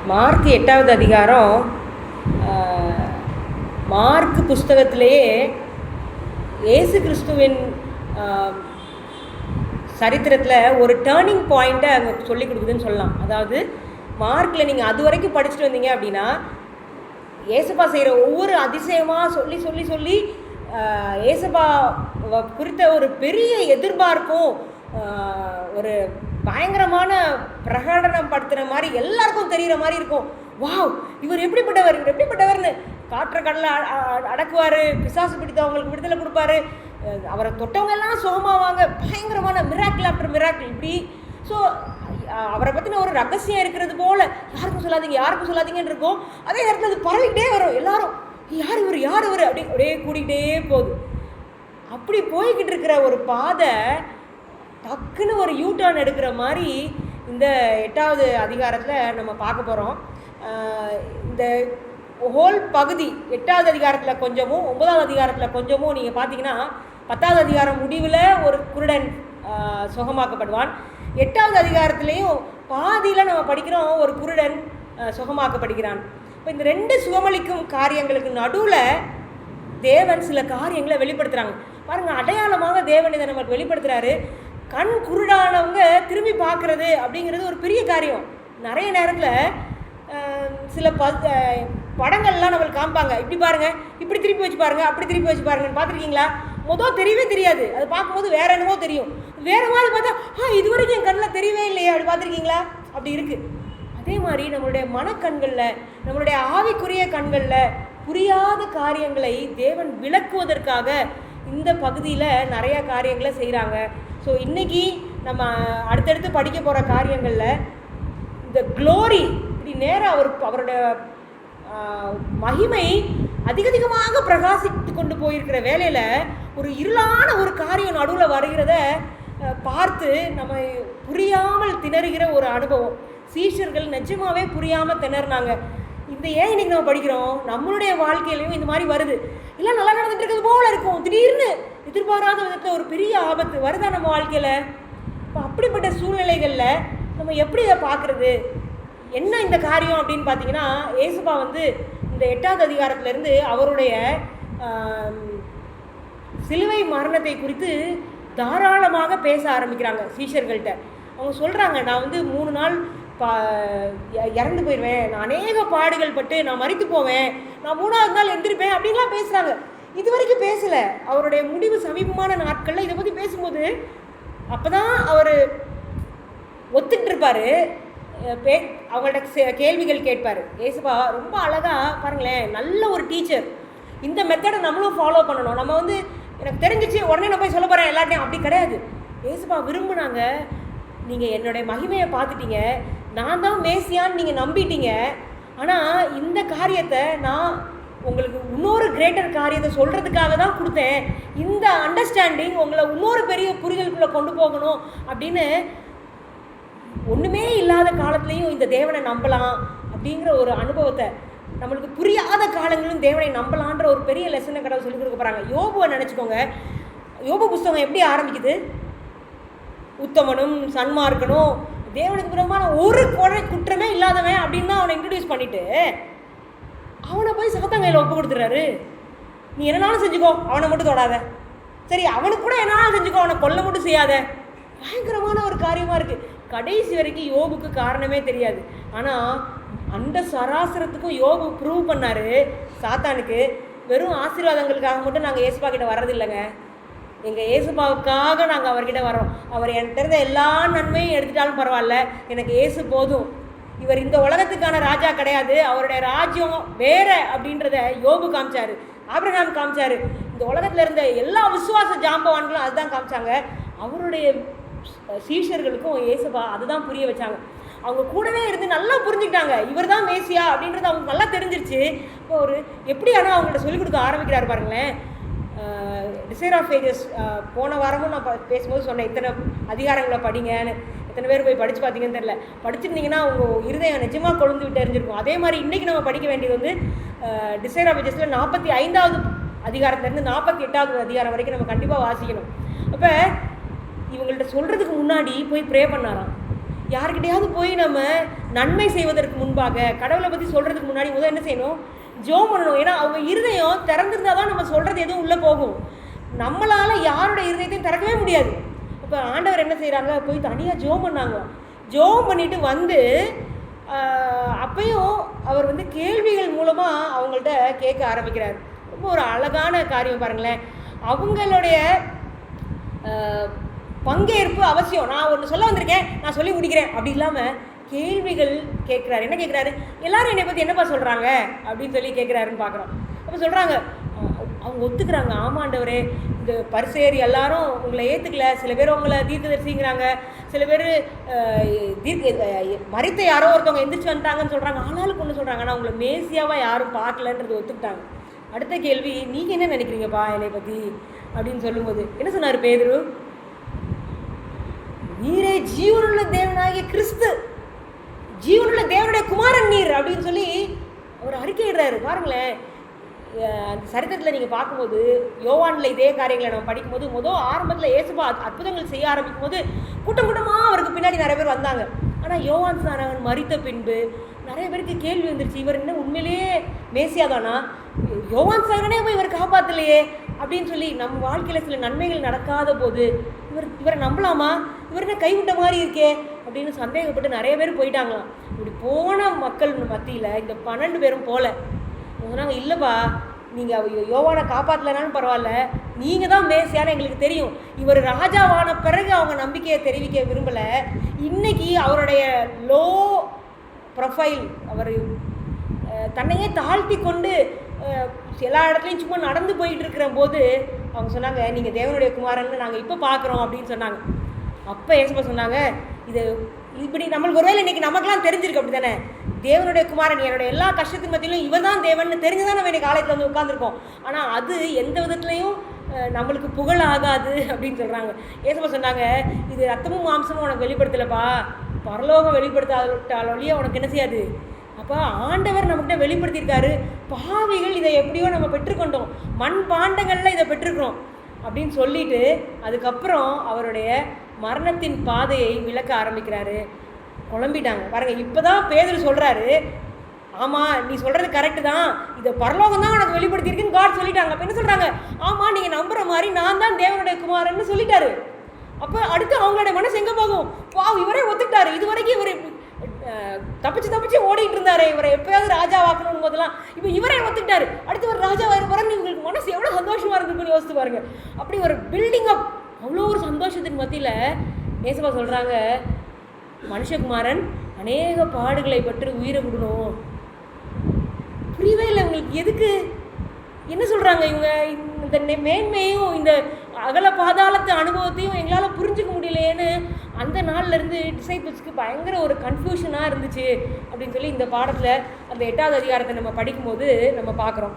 Mark 8வது அதிகாரம். Mark புஸ்தகத்திலேயே இயேசு கிறிஸ்துவின் சரித்திரத்தில் ஒரு டேர்னிங் பாயிண்ட்டை அங்கே சொல்லி கொடுக்குதுன்னு சொல்லலாம். அதாவது மார்க்கில் நீங்கள் அது வரைக்கும் படிச்சுட்டு வந்தீங்க அப்படின்னா ஏசப்பா செய்கிற ஒவ்வொரு அதிசயமாக சொல்லி சொல்லி சொல்லி ஏசப்பா குறித்த ஒரு பெரிய எதிர்பார்ப்பும் ஒரு பயங்கரமான பிரகடனம் படுத்துகிற மாதிரி எல்லாருக்கும் தெரிகிற மாதிரி இருக்கும். வாவ், இவர் எப்படிப்பட்டவர், இவர் எப்படிப்பட்டவர்னு. காற்ற கடலை அடக்குவார், பிசாசு பிடித்தவங்களுக்கு விடுதலை கொடுப்பாரு, அவரை தொட்டவங்க எல்லாம் சுகமாவாங்க, பயங்கரமான மிராக்கிள் ஆஃப்டர் மிராக்கிள் இப்படி. ஸோ அவரை பற்றின ஒரு ரகசியம் இருக்கிறது போல் யாருக்கும் சொல்லாதீங்க யாருக்கும் சொல்லாதீங்கன்னு இருக்கும். அதே நேரத்தில் அது பரவிக்கிட்டே வரும். எல்லாரும் யார் இவர் யார் இவர் அப்படி அப்படியே கூட்டிகிட்டே போகுது. அப்படி போய்கிட்டு இருக்கிற ஒரு பாதை டக்குன்னு ஒரு யூ டர்ன் எடுக்கிற மாதிரி இந்த 8வது அதிகாரத்தில் நம்ம பார்க்க போகிறோம். இந்த ஹோல் பகுதி 8வது அதிகாரத்தில் கொஞ்சமும் 9வது அதிகாரத்தில் கொஞ்சமும் நீங்கள் பார்த்தீங்கன்னா 10வது அதிகாரம் முடிவில் ஒரு குருடன் சுகமாக்கப்படுவான். 8வது அதிகாரத்துலேயும் பாதியில் நம்ம படிக்கிறோம் ஒரு குருடன் சுகமாக்கப்படுகிறான். இப்போ இந்த 2 சுகமளிக்கும் காரியங்களுக்கு நடுவில் தேவன் சில காரியங்களை வெளிப்படுத்துகிறாங்க பாருங்கள். அடையாளமாக தேவன் இதை நமக்கு வெளிப்படுத்துகிறாரு. கண் குருடானவங்க திரும்பி பார்க்குறது அப்படிங்கிறது ஒரு பெரிய காரியம். நிறைய நேரத்தில் சில படங்கள்லாம் நம்மளுக்கு காமிப்பாங்க, இப்படி பாருங்கள், இப்படி திருப்பி வச்சு பாருங்கள், அப்படி திருப்பி வச்சு பாருங்கன்னு பார்த்துருக்கீங்களா? மொதல் தெரியவே தெரியாது, அது பார்க்கும்போது வேறு என்னமோ தெரியும். வேறு மாதிரி பார்த்தா இது வரைக்கும் என் கண்ணில் தெரியவே இல்லையே அப்படி பார்த்துருக்கீங்களா? அப்படி இருக்குது. அதே மாதிரி நம்மளுடைய மனக்கண்களில், நம்மளுடைய ஆவிக்குரிய கண்களில் புரியாத காரியங்களை தேவன் விளக்குவதற்காக இந்த பகுதியில் நிறையா காரியங்களை செய்கிறாங்க. ஸோ இன்றைக்கி நம்ம அடுத்தடுத்து படிக்க போகிற காரியங்களில் இந்த க்ளோரி இப்படி நேராக அவருடைய மகிமை அதிகமாக பிரகாசித்து கொண்டு போயிருக்கிற வேலையில் ஒரு இருளான ஒரு காரியம் நடுவில் வருகிறத பார்த்து நம்ம புரியாமல் திணறுகிற ஒரு அனுபவம். சீஷர்கள் நிஜமாகவே புரியாமல் திணறினாங்க. இந்த ஏன் இன்றைக்கி நம்ம படிக்கிறோம், நம்மளுடைய வாழ்க்கையிலையும் இந்த மாதிரி வருது. இல்லை நல்லா நடந்துட்டு இருக்கிறது போல இருக்கும், திடீர்னு எதிர்பாராத விதத்தில் ஒரு பெரிய ஆபத்து வருதா நம்ம வாழ்க்கையில். இப்போ அப்படிப்பட்ட சூழ்நிலைகளில் நம்ம எப்படி இதை பார்க்குறது, என்ன இந்த காரியம் அப்படின்னு பார்த்தீங்கன்னா, ஏசப்பா இந்த 8வது அதிகாரத்திலேருந்து அவருடைய சிலுவை மரணத்தை குறித்து தாராளமாக பேச ஆரம்பிக்கிறாங்க சீஷர்கள்ட்ட. அவங்க சொல்கிறாங்க, நான் 3 நாள் இறந்து போயிடுவேன், நான் அநேக பாடுகள் பட்டு நான் மரித்து போவேன், நான் 3வது நாள் எந்திருப்பேன் அப்படின்லாம் பேசுகிறாங்க. இது வரைக்கும் பேசலை. அவருடைய முடிவு சமீபமான நாட்களில் இதை பற்றி பேசும்போது அப்போ தான் அவர் ஒத்துக்கிட்டு இருப்பார். அவங்கள்ட்ட கேள்விகள் கேட்பார். ஏசப்பா ரொம்ப அழகாக பாருங்களேன், நல்ல ஒரு டீச்சர். இந்த மெத்தடை நம்மளும் ஃபாலோ பண்ணணும். நம்ம எனக்கு தெரிஞ்சிச்சு உடனே நான் போய் சொல்ல போகிறேன் எல்லாத்தையும், அப்படி கிடையாது. ஏசப்பா விரும்புனாங்க, நீங்கள் என்னுடைய மகிமையை பார்த்துட்டீங்க, நான் தான் மேசியான்னு நீங்கள் நம்பிட்டீங்க, ஆனால் இந்த காரியத்தை நான் உங்களுக்கு இன்னொரு கிரேட்டர் காரியத்தை சொல்கிறதுக்காக தான் கொடுத்தேன். இந்த அண்டர்ஸ்டாண்டிங் உங்களை இன்னொரு பெரிய புரிதலுக்குள்ளே கொண்டு போகணும் அப்படின்னு. ஒன்றுமே இல்லாத காலத்துலேயும் இந்த தேவனை நம்பலாம் அப்படிங்கிற ஒரு அனுபவத்தை, நம்மளுக்கு புரியாத காலங்களும் தேவனை நம்பலான்ற ஒரு பெரிய லெசனை கடவுள் சொல்லிக் கொடுக்க போகிறாங்க. யோபுவை நினச்சிக்கோங்க. யோபு புஸ்தகம் எப்படி ஆரம்பிக்குது? உத்தமனும் சன்மார்க்கனும் தேவனுக்கு விரும்பமான ஒரு குற்றமே இல்லாதவன் அப்படின்னு தான் அவனை இன்ட்ரடியூஸ் பண்ணிவிட்டு அவனை போய் சாத்தாங்கையில் ஒப்பு கொடுத்துறாரு. நீ என்னனாலும் செஞ்சுக்கோ, அவனை மட்டும் தொடாத. சரி, அவனுக்கு கூட என்னாலும் செஞ்சுக்கோ, அவனை கொல்ல மட்டும் செய்யாத. பயங்கரமான ஒரு காரியமாக இருக்குது. கடைசி வரைக்கும் யோபுக்கு காரணமே தெரியாது. ஆனால் அந்த சராசரத்துக்கும் யோபு ப்ரூவ் பண்ணார் சாத்தானுக்கு, வெறும் ஆசீர்வாதங்களுக்காக மட்டும் நாங்கள் ஏசப்பா கிட்ட வர்றதில்லைங்க, எங்கள் ஏசுபாவுக்காக நாங்கள் அவர்கிட்ட வரோம். அவர் எனக்கு தெரிந்த எல்லா நன்மையும் எடுத்துட்டாலும் பரவாயில்ல, எனக்கு ஏசு போதும். இவர் இந்த உலகத்துக்கான ராஜா கிடையாது, அவருடைய ராஜ்யம் வேற அப்படின்றத யோபு காமிச்சார், ஆபிரகாம் காமிச்சார், இந்த உலகத்தில் இருந்த எல்லா விசுவாச ஜாம்பவான்களும் அதுதான் காமிச்சாங்க. அவருடைய சீஷர்களுக்கும் ஏசப்பா அதுதான் புரிய வச்சாங்க. அவங்க கூடவே இருந்து நல்லா புரிஞ்சுக்கிட்டாங்க, இவர் தான் மேசியா அப்படின்றது அவங்க நல்லா தெரிஞ்சிருச்சு. இப்போ ஒரு எப்படி ஆனால் அவங்கள்ட்ட சொல்லிக் கொடுக்க ஆரம்பிக்கிறாரு பாருங்களேன். டிசைர் ஆஃப் ஏஜஸ் போன வாரமும் நான் பேசும்போது சொன்னேன், இத்தனை அதிகாரங்களை படிங்கன்னு. எத்தனை பேர் போய் படித்து பார்த்தீங்கன்னு தெரில. படிச்சிருந்தீங்கன்னா உங்கள் இருதயம் நிஜமாக கொழுந்து விட்டு எரிஞ்சிருக்கும். அதே மாதிரி இன்றைக்கி நம்ம படிக்க வேண்டியது டிசைர் ஆஃப் ஏஜஸில் 45வது அதிகாரத்துலேருந்து 48வது அதிகாரம் வரைக்கும் நம்ம கண்டிப்பாக வாசிக்கணும். அப்போ இவங்கள்ட்ட சொல்கிறதுக்கு முன்னாடி போய் ப்ரே பண்ணாராம். யார்கிட்டையாவது போய் நம்ம நன்மை செய்வதற்கு முன்பாக, கடவுளை பற்றி சொல்கிறதுக்கு முன்னாடி முதல் என்ன செய்யணும்? ஜெபம் பண்ணணும். ஏன்னா அவங்க இருதயம் திறந்திருந்தால் தான் நம்ம சொல்கிறது எதுவும் உள்ளே போகும். நம்மளால் யாரோட இருதயத்தையும் திறக்கவே முடியாது. இப்போ ஆண்டவர் என்ன செய்கிறாங்க? போய் தனியாக ஜெபம் பண்ணாங்க. ஜெபம் பண்ணிட்டு வந்து அப்பையும் அவர் வந்து கேள்விகள் மூலமாக அவங்கள்ட்ட கேட்க ஆரம்பிக்கிறார். ரொம்ப ஒரு அழகான காரியம் பாருங்களேன். அவங்களுடைய பங்கேற்பு அவசியம். நான் ஒன்று சொல்ல வந்திருக்கேன், நான் சொல்லி முடிக்கிறேன் அப்படி இல்லாமல் கேள்விகள் கேட்குறாரு. என்ன கேட்குறாரு? எல்லாரும் என்னை பற்றி என்னப்பா சொல்கிறாங்க அப்படின்னு சொல்லி கேட்குறாருன்னு பார்க்குறோம். அப்போ சொல்கிறாங்க, அவங்க ஒத்துக்கிறாங்க, ஆமாண்டவரே இந்த பரிசேயர் எல்லாரும் உங்களை ஏற்றுக்கல, சில பேர் உங்களை தீர்க்கதரிசிங்கிறாங்க, சில பேர் மரித்த யாரோ ஒருத்தவங்க எந்திரிச்சு வந்துட்டாங்கன்னு சொல்கிறாங்க, ஆனாலும் கொண்டு சொல்கிறாங்க, ஆனால் உங்களை மேசியாவாக யாரும் பார்க்கலன்றது ஒத்துக்கிட்டாங்க. அடுத்த கேள்வி, நீங்கள் என்ன நினைக்கிறீங்கப்பா என்னை பற்றி அப்படின்னு சொல்லும்போது என்ன சொன்னார் பேதுரு? நீரே ஜீவனுள்ள தேவனாகிய கிறிஸ்து, ஜீவனுள்ள தேவனுடைய குமாரன் நீர் அப்படின்னு சொல்லி அவர் அறிக்கையிடுறாரு. பாருங்களேன், அந்த சரித்திரத்தில் நீங்கள் பார்க்கும்போது யோவானில் இதே காரியங்களை நம்ம படிக்கும்போது ஆரம்பத்தில் இயேசுபா அற்புதங்கள் செய்ய ஆரம்பிக்கும் போது கூட்டம் கூட்டமாக அவருக்கு பின்னாடி நிறைய பேர் வந்தாங்க. ஆனால் யோவான் ஸ்நானகன் மரித்த பின்பு நிறைய பேருக்கு கேள்வி வந்துருச்சு, இவர் என்ன உண்மையிலேயே மேசியாதானா? யோவான் ஸ்நானகனே போய் இவர் காப்பாற்றலையே அப்படின்னு சொல்லி நம்ம வாழ்க்கையில் சில நன்மைகள் நடக்காத போது இவரை நம்பலாமா? இவர் என்ன கைவிட்ட மாதிரி இருக்கே அப்படின்னு சந்தேகப்பட்டு நிறைய பேர் போயிட்டாங்களாம். இப்படி போன மக்கள் மத்தியில் இந்த 12 பேரும் போல சொன்னாங்க, இல்லைப்பா நீங்கள் யோவானை காப்பாற்றலைனாலும் பரவாயில்ல, நீங்கள் தான் மேசியான்னு எங்களுக்கு தெரியும். இவர் ராஜாவான பிறகு அவங்க நம்பிக்கையை தெரிவிக்க விரும்பலை. இன்றைக்கி அவருடைய லோ ப்ரொஃபைல், அவர் தன்னையே தாழ்த்தி கொண்டு எல்லா இடத்துலையும் சும்மா நடந்து போயிட்டு இருக்கிற போது அவங்க சொன்னாங்க, நீங்கள் தேவனுடைய குமாரன்னு நாங்கள் இப்போ பார்க்குறோம் அப்படின்னு சொன்னாங்க. அப்போ ஏசப்பா சொன்னாங்க, இது இப்படி நம்மளுக்கு ஒருவேளை இன்றைக்கி நமக்கெல்லாம் தெரிஞ்சிருக்கு அப்படி தானே, தேவனுடைய குமாரன் என்னோட எல்லா கஷ்டத்தின் மத்தியிலும் இவர் தான் தேவன் தெரிஞ்சுதான் நம்ம இன்றைக்கி ஆலயத்தில் வந்து உட்காந்துருக்கோம். ஆனால் அது எந்த விதத்துலையும் நம்மளுக்கு புகழ் ஆகாது அப்படின்னு சொல்கிறாங்க. ஏசப்பா சொன்னாங்க, இது ரத்தமும் மாம்சமும் உனக்கு வெளிப்படுத்தலைப்பா, பரலோகம் வெளிப்படுத்தாலொழிய உனக்கு என்ன செய்யாது. அப்போ ஆண்டவர் நம்மகிட்ட வெளிப்படுத்தியிருக்காரு. பாவிகள் இதை எப்படியோ நம்ம பெற்றுக்கொண்டோம், மண் பாண்டங்களில் இதை பெற்றுக்கிறோம் அப்படின்னு சொல்லிட்டு அதுக்கப்புறம் அவருடைய மரணத்தின் பாதையை விளக்க ஆரம்பிக்கிறாரு. குழம்பிட்டாங்க பாருங்கள். இப்போ தான் பேதுரு சொல்கிறாரு, ஆமாம் நீ சொல்கிறது கரெக்டு தான், இதை பரலோகம் தான் உனக்கு வெளிப்படுத்தியிருக்குன்னு காட் சொல்லிட்டாங்க. அப்போ என்ன சொல்கிறாங்க, ஆமாம் நீங்கள் நம்புகிற மாதிரி நான் தான் தேவனுடைய குமாரன்னு சொல்லிட்டாரு. அப்போ அடுத்து அவங்களுடைய மனசு எங்கே போகும்? இவரே ஒத்துக்கிட்டாரு. இது வரைக்கும் இவர் தப்பிச்சு ஓடிட்டு இருந்தாரு, இவரை எப்பயாவது ராஜா வாக்கணும் போதெல்லாம் இப்போ இவரே ஒத்துக்கிட்டாரு. அடுத்து ஒரு ராஜா வரப்போறாரு, உங்களுக்கு மனசு எவ்வளோ சந்தோஷமாக இருக்குன்னு யோசித்து பாருங்க. அப்படி ஒரு பில்டிங் அப், அவ்வளோ ஒரு சந்தோஷத்தின் மத்தியில் ஏசப்பா சொல்கிறாங்க, மனுஷகுமாரன் அநேக பாடுகளை பற்றி உயிரை விடணும். புரியவே இல்லை உங்களுக்கு. எதுக்கு? என்ன சொல்கிறாங்க இவங்க? இந்த மேன்மையும் இந்த அகல பாதாளத்து அனுபவத்தையும் எங்களால் புரிஞ்சுக்க முடியலையேன்னு அந்த நாள்லேருந்து டிசைபிள்ஸ்க்கு பயங்கர ஒரு கன்ஃபியூஷனாக இருந்துச்சு அப்படின்னு சொல்லி இந்த பாடத்தில் அந்த 8வது அதிகாரத்தை நம்ம படிக்கும்போது நம்ம பார்க்குறோம்.